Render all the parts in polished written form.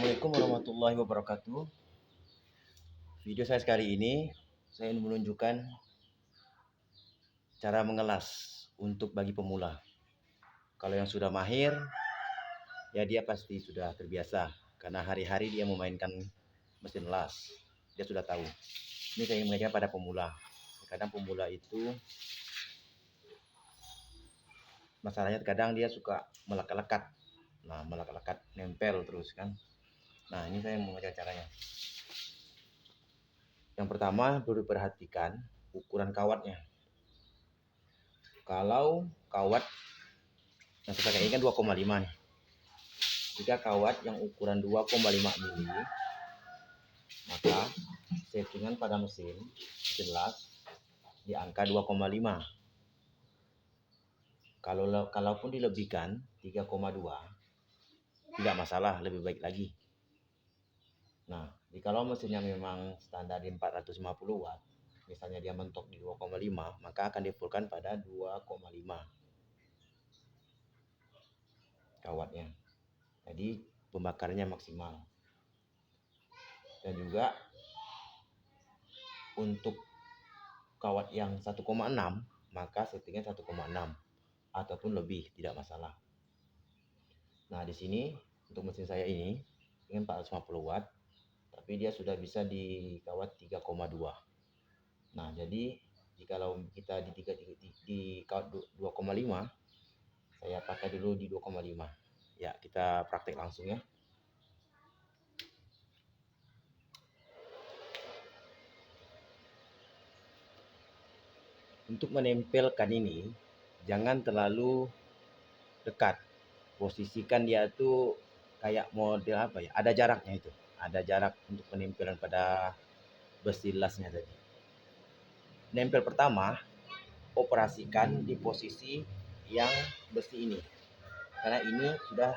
Assalamualaikum warahmatullahi wabarakatuh. Video saya sekali ini saya ingin menunjukkan cara mengelas untuk bagi pemula. Kalau yang sudah mahir, ya dia pasti sudah terbiasa karena hari-hari dia memainkan mesin las. Dia sudah tahu. Ini saya ingin mengajarkan pada pemula. Kadang pemula itu masalahnya kadang dia suka melekat-lekat. Nah, melekat-lekat nempel terus kan. Nah, ini saya mau mengajar caranya. Yang pertama perlu diperhatikan ukuran kawatnya. Kalau kawat yang saya pakai ini kan 2,5 nih. Jika kawat yang ukuran 2,5 mili, maka settingan pada mesin las di angka 2,5. Kalaupun dilebihkan 3,2, tidak masalah, lebih baik lagi. Nah, kalau mesinnya memang standar di 450 watt, misalnya dia mentok di 2,5, maka akan difulkan pada 2,5 kawatnya. Jadi pembakarnya maksimal. Dan juga untuk kawat yang 1,6, maka settingnya 1,6 ataupun lebih, tidak masalah. Nah, di sini untuk mesin saya ini 450 watt, tapi dia sudah bisa di kawat 3,2. Nah, jadi jikalau kita di kawat 2,5, saya pakai dulu di 2,5. Ya, kita praktek langsung ya. Untuk menempelkan ini jangan terlalu dekat. Posisikan dia tuh kayak model apa ya? Ada jaraknya itu. Ada jarak untuk penempelan pada besi lasnya tadi. Nempel pertama, operasikan di posisi yang besi ini. Karena ini sudah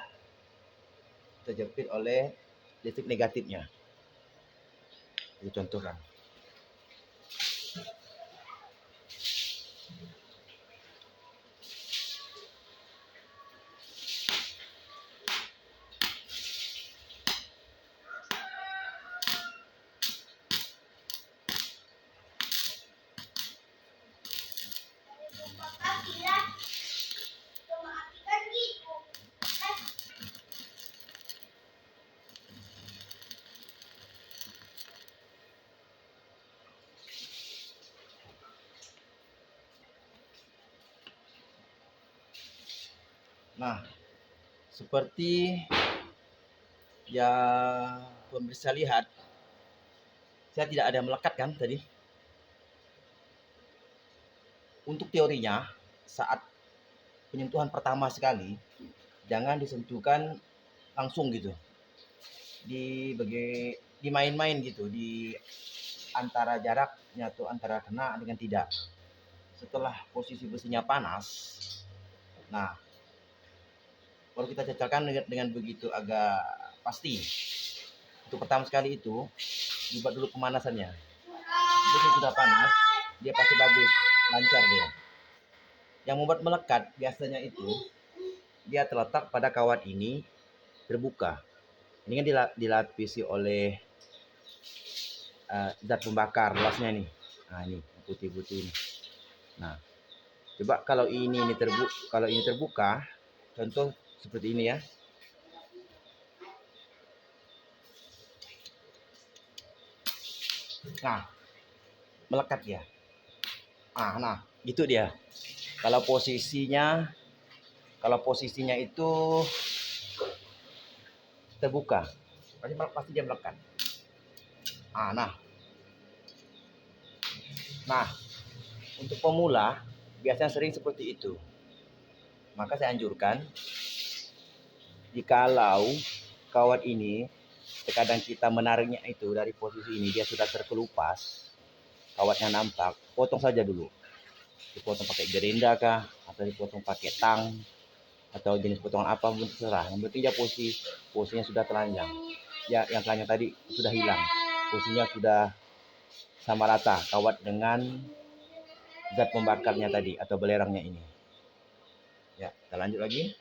terjepit oleh listrik negatifnya. Ini contohkan. Nah, seperti yang pemirsa lihat, saya tidak ada melekat kan tadi. Untuk teorinya, saat penyentuhan pertama sekali, jangan disentuhkan langsung gitu. Dimain-main gitu, di antara jaraknya tuh antara kena dengan tidak. Setelah posisi besinya panas, nah baru kita cocokkan dengan begitu agak pasti. Untuk pertama sekali itu dibuat dulu pemanasannya. Besi sudah panas, dia pasti bagus, lancar dia. Yang membuat melekat biasanya itu dia terletak pada kawat ini terbuka. Ini kan dilapisi oleh zat pembakar lasnya nih. Nah, ini putih-putih ini. Nah, coba kalau ini terbuka, contoh seperti ini ya. Nah, melekat dia. Nah, gitu dia. Kalau posisinya itu terbuka, pasti dia melekat. Nah, untuk pemula biasanya sering seperti itu. Maka saya anjurkan, jikalau kawat ini terkadang kita menariknya itu dari posisi ini dia sudah terkelupas, kawatnya nampak, potong saja dulu. Dipotong pakai gerinda kah, atau dipotong pakai tang, atau jenis potongan apa pun terserah. Yang penting dia posisinya sudah telanjang. Ya, yang telanjang tadi sudah hilang. Posisinya sudah sama rata kawat dengan zat pembakarnya tadi atau belerangnya ini. Ya, kita lanjut lagi.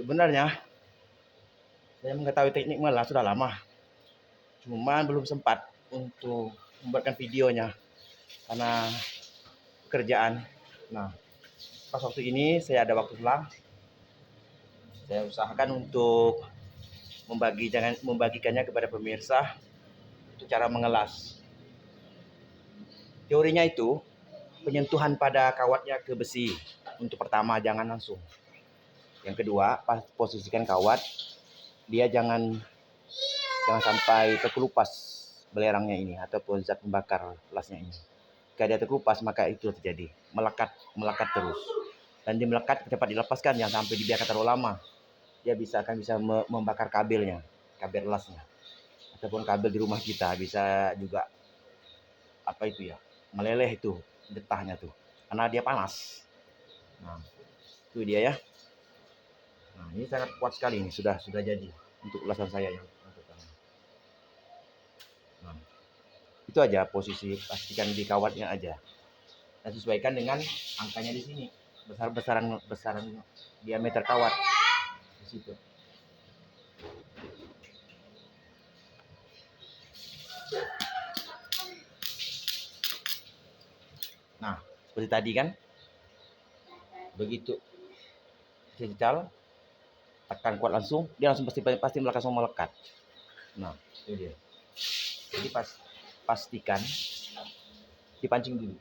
Sebenarnya saya mengetahui teknik melas sudah lama, cuman belum sempat untuk membuatkan videonya karena pekerjaan. Nah, pas waktu ini saya ada waktu luang, saya usahakan untuk membagikannya kepada pemirsa untuk cara mengelas. Teorinya itu penyentuhan pada kawatnya ke besi. Untuk pertama jangan langsung. Yang kedua, pas posisikan kawat, dia jangan sampai terkelupas belerangnya ini ataupun zat pembakar lasnya ini. Jika dia terkelupas maka itu terjadi melekat terus. Dan dia melekat cepat dilepaskan, jangan sampai dibiarkan terlalu lama. Dia akan bisa membakar kabelnya, kabel lasnya. Ataupun kabel di rumah kita bisa juga meleleh itu getahnya tuh karena dia panas. Nah, itu dia ya. Nah, ini sangat kuat sekali, ini sudah jadi untuk ulasan saya yang pertama. Nah, itu aja posisi, pastikan di kawatnya aja dan sesuaikan dengan angkanya di sini, besaran diameter kawat di situ. Nah, seperti tadi kan, begitu cical tekan kuat langsung, dia langsung pasti langsung melekat. Nah, itu dia. Jadi pastikan dipancing dulu.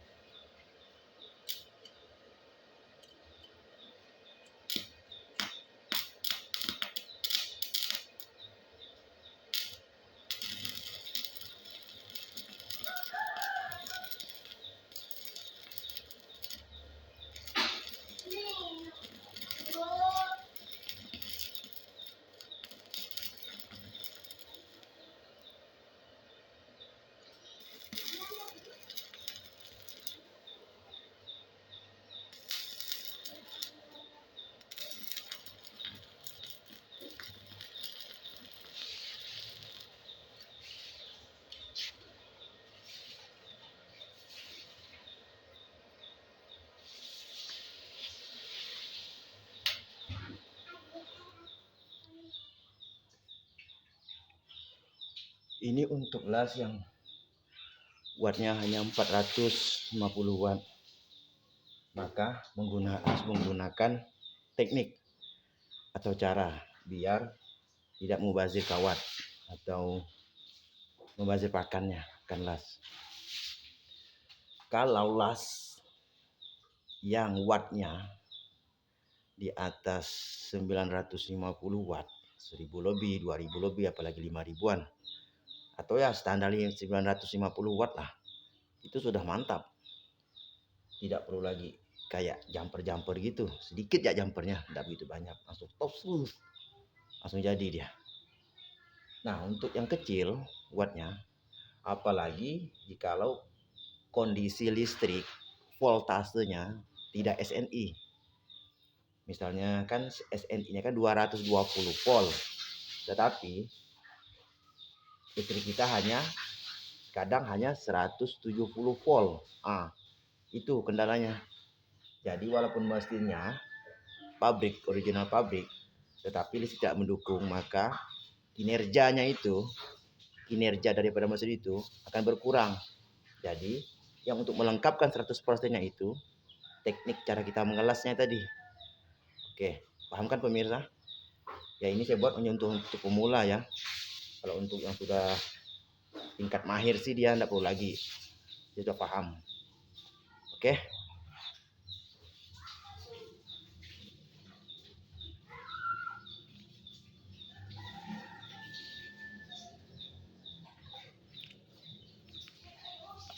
Ini untuk las yang wattnya hanya 450 watt, maka menggunakan teknik atau cara biar tidak mubazir kawat atau mubazir pakannya kan las. Kalau las yang wattnya di atas 950 watt, 1000 lebih, 2000 lebih, apalagi 5000-an, atau ya standar 950 watt lah, itu sudah mantap. Tidak perlu lagi kayak jumper gitu, sedikit ya jumpernya, tidak begitu banyak, langsung top, langsung jadi dia. Nah, untuk yang kecil wattnya, apalagi jikalau kondisi listrik voltasenya tidak SNI. Misalnya kan SNI-nya kan 220 volt, tetapi listrik kita kadang hanya 170 volt. Itu kendalanya. Jadi walaupun mesinnya original pabrik, tetapi listrik tidak mendukung, maka kinerja daripada mesin itu akan berkurang. Jadi yang untuk melengkapkan 100%-nya itu teknik cara kita mengelasnya tadi. Oke, paham kan pemirsa? Ya, ini saya buat hanya untuk pemula ya. Kalau untuk yang sudah tingkat mahir sih dia tidak perlu lagi, dia sudah paham. Oke.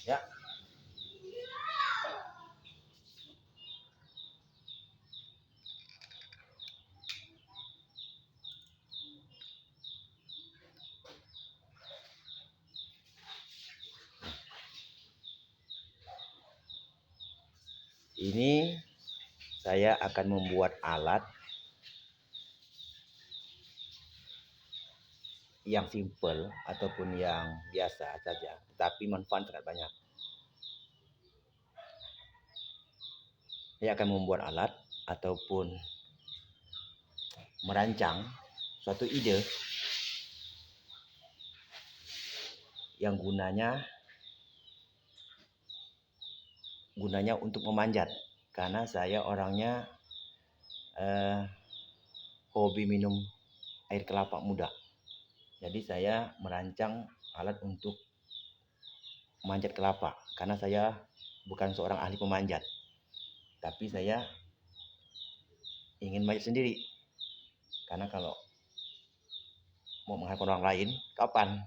Ya. Ini saya akan membuat alat yang simple ataupun yang biasa saja, tetapi manfaat sangat banyak. Saya akan membuat alat ataupun merancang suatu ide yang gunanya untuk memanjat, karena saya orangnya hobi minum air kelapa muda. Jadi saya merancang alat untuk memanjat kelapa, karena saya bukan seorang ahli pemanjat, tapi saya ingin manjat sendiri. Karena kalau mau mengharapkan orang lain, kapan?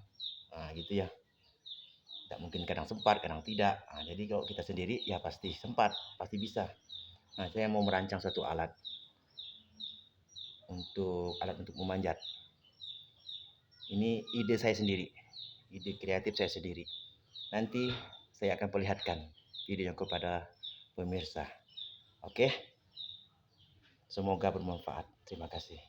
Nah gitu ya. Tidak mungkin, kadang sempat, kadang tidak. Nah, jadi kalau kita sendiri ya pasti sempat, pasti bisa. Nah, saya mau merancang suatu alat untuk memanjat. Ini ide saya sendiri, ide kreatif saya sendiri. Nanti saya akan perlihatkan videonya kepada pemirsa. Oke, semoga bermanfaat. Terima kasih.